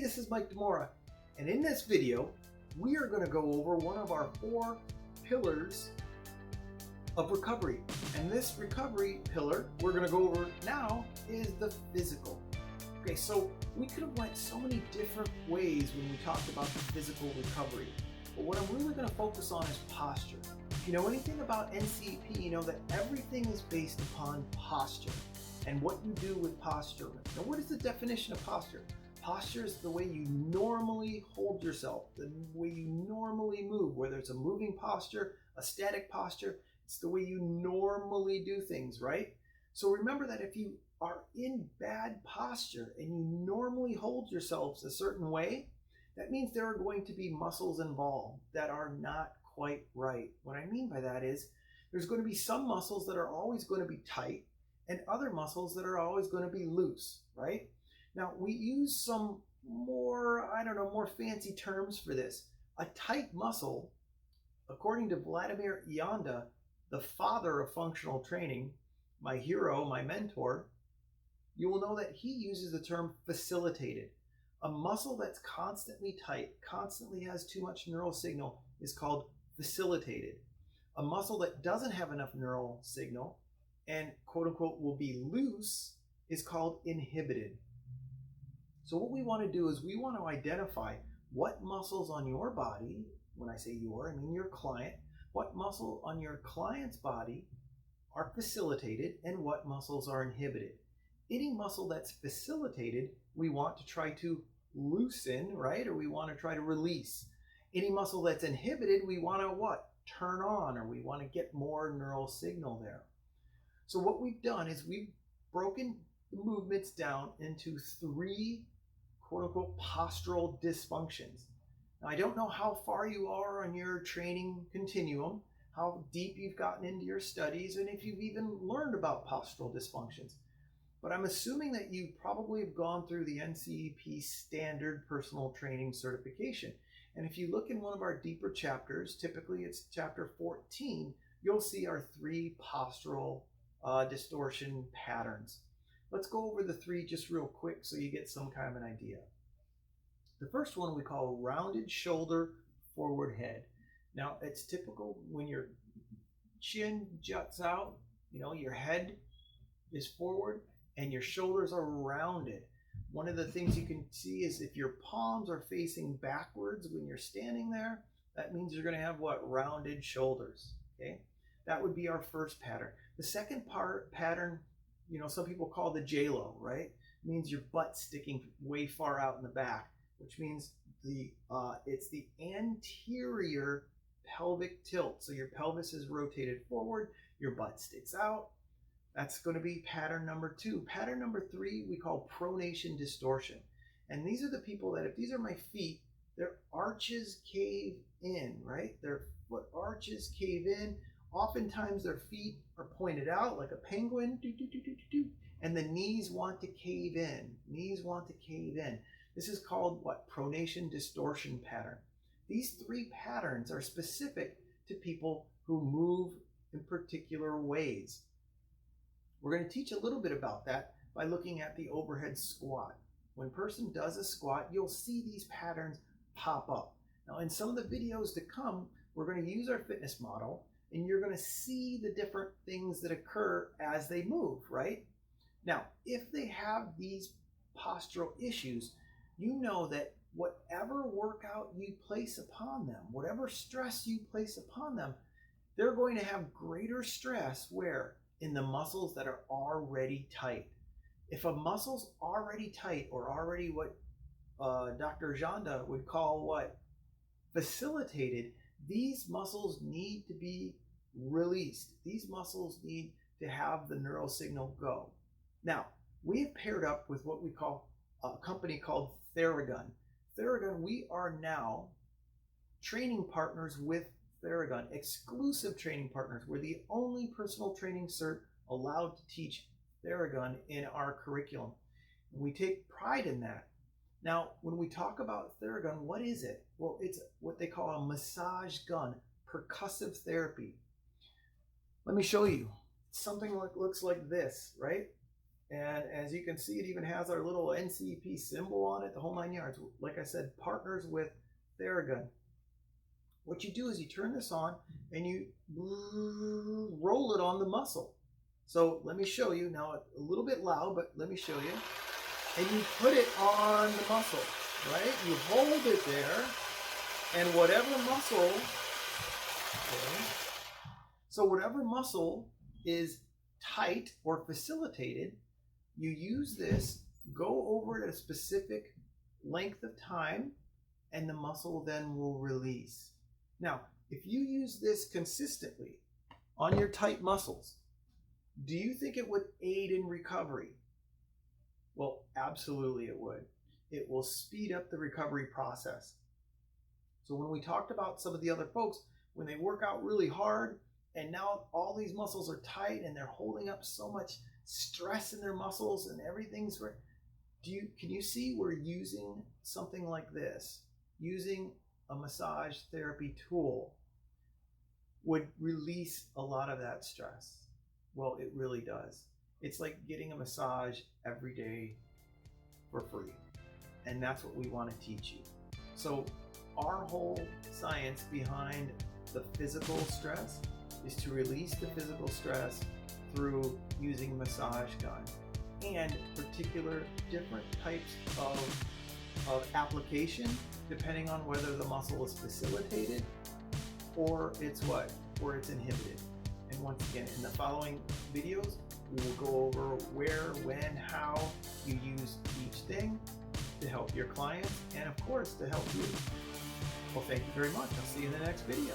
this is Mike DeMora, and in this video, we are going to go over one of our 4 pillars of recovery. And this recovery pillar we're going to go over now is the physical. Okay, so we could have went so many different ways when we talked about the physical recovery, but what I'm really going to focus on is posture. If you know anything about NCEP, you know that everything is based upon posture and what you do with posture. Now, what is the definition of posture? Posture is the way you normally hold yourself, the way you normally move, whether it's a moving posture, a static posture, it's the way you normally do things, right? So remember that if you are in bad posture and you normally hold yourselves a certain way, that means there are going to be muscles involved that are not quite right. What I mean by that is there's going to be some muscles that are always going to be tight and other muscles that are always going to be loose, right? Now, we use some more fancy terms for this. A tight muscle, according to Vladimir Yanda, the father of functional training, my hero, my mentor, you will know that he uses the term facilitated. A muscle that's constantly tight, constantly has too much neural signal is called facilitated. A muscle that doesn't have enough neural signal and quote unquote will be loose is called inhibited. So what we want to do is we want to identify what muscles on your body, when I say your, I mean your client, what muscle on your client's body are facilitated and what muscles are inhibited. Any muscle that's facilitated, we want to try to loosen, right? Or we want to try to release. Any muscle that's inhibited, we want to what? Turn on, or we want to get more neural signal there. So what we've done is we've broken the movements down into 3 quote-unquote postural dysfunctions. Now, I don't know how far you are on your training continuum, how deep you've gotten into your studies, and if you've even learned about postural dysfunctions. But I'm assuming that you probably have gone through the NCEP standard personal training certification. And if you look in one of our deeper chapters, typically it's chapter 14, you'll see our 3 postural distortion patterns. Let's go over the 3 just real quick so you get some kind of an idea. The first one we call rounded shoulder, forward head. Now, it's typical when your chin juts out, your head is forward and your shoulders are rounded. One of the things you can see is if your palms are facing backwards when you're standing there, that means you're going to have what? Rounded shoulders, okay? That would be our first pattern. The second pattern, some people call the J-Lo, right? It means your butt sticking way far out in the back, which means it's the anterior pelvic tilt. So your pelvis is rotated forward, your butt sticks out. That's going to be pattern number 2. Pattern number 3 we call pronation distortion. And these are the people that if these are my feet, their arches cave in, right? Their foot arches cave in. Oftentimes their feet are pointed out like a penguin, and the knees want to cave in. Knees want to cave in. This is called what? Pronation distortion pattern. These 3 patterns are specific to people who move in particular ways. We're going to teach a little bit about that by looking at the overhead squat. When a person does a squat, you'll see these patterns pop up. Now, in some of the videos to come, we're going to use our fitness model, and you're going to see the different things that occur as they move, right? Now, if they have these postural issues, you know that whatever workout you place upon them, whatever stress you place upon them, they're going to have greater stress where? In the muscles that are already tight. If a muscle's already tight or already what Dr. Janda would call what? Facilitated, these muscles need to be released. These muscles need to have the neural signal go. Now, we have paired up with what we call a company called TheraGun. TheraGun, we are now training partners with TheraGun, exclusive training partners. We're the only personal training cert allowed to teach TheraGun in our curriculum. We take pride in that. Now, when we talk about TheraGun, what is it? Well, it's what they call a massage gun, percussive therapy. Let me show you. Something looks like this, right? And as you can see, it even has our little NCEP symbol on it, the whole 9 yards. Like I said, partners with TheraGun. What you do is you turn this on and you roll it on the muscle. So let me show you now, a little bit loud, but let me show you. And you put it on the muscle, right? You hold it there, and whatever muscle, okay, so whatever muscle is tight or facilitated, you use this, go over it at a specific length of time, and the muscle then will release. Now, if you use this consistently on your tight muscles, do you think it would aid in recovery? Well, absolutely it would. It will speed up the recovery process. So when we talked about some of the other folks, when they work out really hard and now all these muscles are tight and they're holding up so much stress in their muscles and everything's right, can you see we're using something like this? Using a massage therapy tool would release a lot of that stress. Well, it really does. It's like getting a massage every day for free. And that's what we want to teach you. So our whole science behind the physical stress is to release the physical stress through using massage gun and particular different types of application, depending on whether the muscle is facilitated or it's inhibited. And once again, in the following videos, we will go over where, when, how you use each thing to help your clients and of course to help you. Well, thank you very much. I'll see you in the next video.